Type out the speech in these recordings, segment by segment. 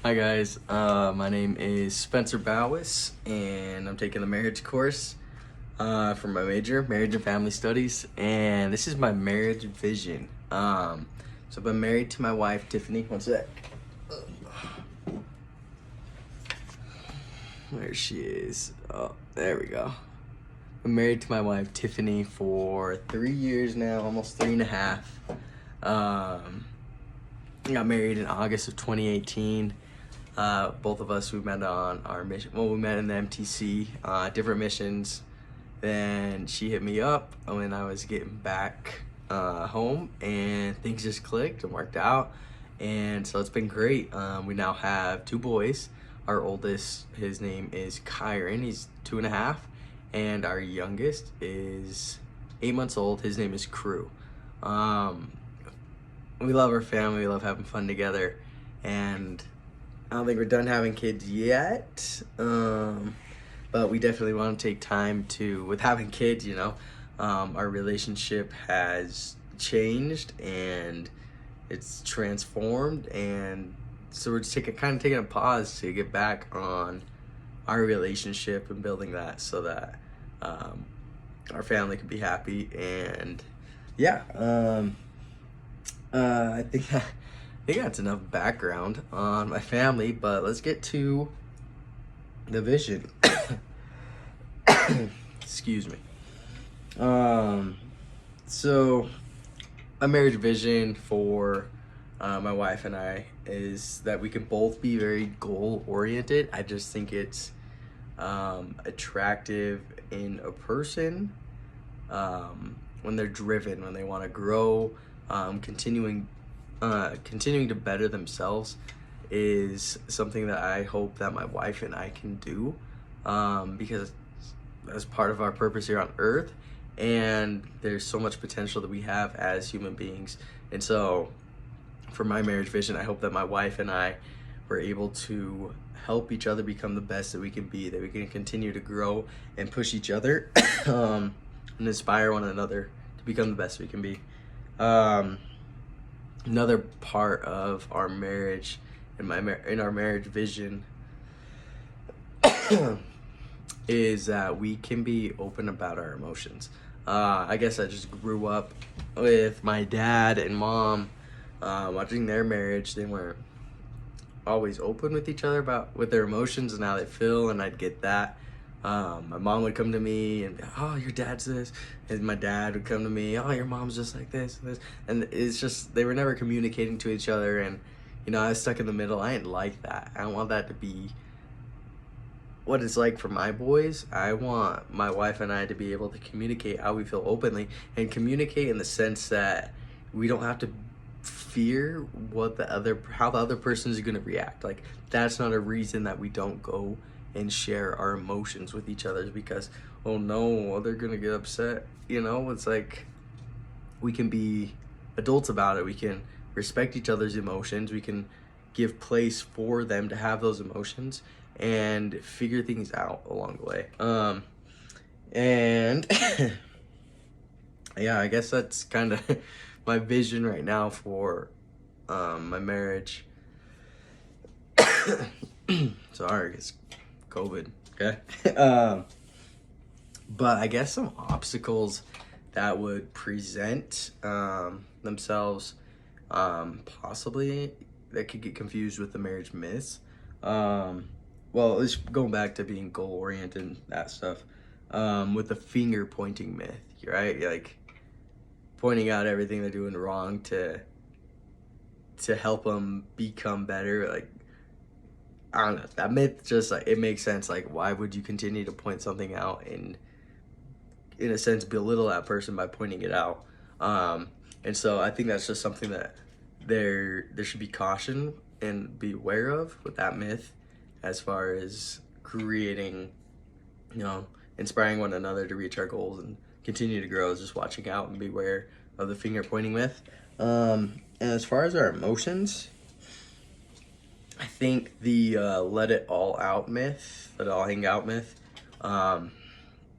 Hi guys, my name is Spencer Bowis, and I'm taking the marriage course for my major, Marriage and Family Studies, and this is my marriage vision. So I've been married to my wife, Tiffany. One sec. There she is. Oh, there we go. I'm married to my wife, Tiffany, for 3 years now, almost 3.5. I got married in August of 2018. Both of us, we met on our mission. Well, we met in the MTC, different missions. Then she hit me up when I was getting back home, and things just clicked and worked out. And so it's been great. We now have 2 boys. Our oldest, his name is Kyron. He's 2.5. And our youngest is 8 months old. His name is Crew. We love our family. We love having fun together. And I don't think we're done having kids yet, but we definitely want to take time with having kids, our relationship has changed and it's transformed, and so we're just taking a pause to get back on our relationship and building that so that our family can be happy. And yeah, I think that's enough background on my family, but let's get to the vision. Excuse me. So my marriage vision for my wife and I is that we can both be very goal oriented. I just think it's attractive in a person when they're driven, when they want to grow, continuing to better themselves is something that I hope that my wife and I can do, because that's part of our purpose here on earth, and there's so much potential that we have as human beings. And so for my marriage vision, I hope that my wife and I were able to help each other become the best that we can be, that we can continue to grow and push each other and inspire one another to become the best we can be. Another part of our marriage and in our marriage vision is that we can be open about our emotions. I guess I just grew up with my dad and mom, watching their marriage. They weren't always open with each other with their emotions and how they feel, and I'd get that. My mom would come to me and, oh, your dad's this, and my dad would come to me, oh, your mom's just like this and this, and it's just they were never communicating to each other, and I was stuck in the middle. I didn't like that. I don't want that to be what it's like for my boys. I want my wife and I to be able to communicate how we feel openly, and communicate in the sense that we don't have to fear how the other person is going to react. Like, that's not a reason that we don't go and share our emotions with each other, because, oh no, they're gonna get upset. It's like we can be adults about it. We can respect each other's emotions. We can give place for them to have those emotions and figure things out along the way. And yeah, I guess that's kind of my vision right now for my marriage. Sorry, it's COVID, okay? But I guess some obstacles that would present themselves, possibly, that could get confused with the marriage myths. Well, it's going back to being goal-oriented and that stuff, with the finger-pointing myth, right? Like, pointing out everything they're doing wrong to help them become better. Like, I don't know, that myth just, like, it makes sense. Like, why would you continue to point something out and, in a sense, belittle that person by pointing it out? And so I think that's just something that there should be caution and be aware of with that myth, as far as creating, inspiring one another to reach our goals and continue to grow, is just watching out and beware of the finger pointing myth. And as far as our emotions, I think the let it all out myth, let it all hang out myth,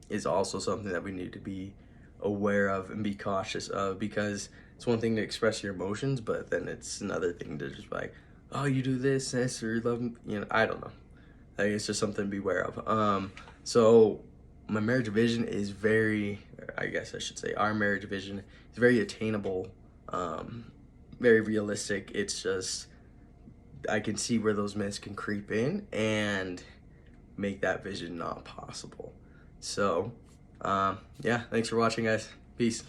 is also something that we need to be aware of and be cautious of, because it's one thing to express your emotions, but then it's another thing to just be like, oh, you do this, or you love, I don't know. Like, it's just something to beware of. So my marriage vision is very, I guess I should say, our marriage vision is very attainable, very realistic. It's just, I can see where those myths can creep in and make that vision not possible. So, yeah, thanks for watching, guys. Peace.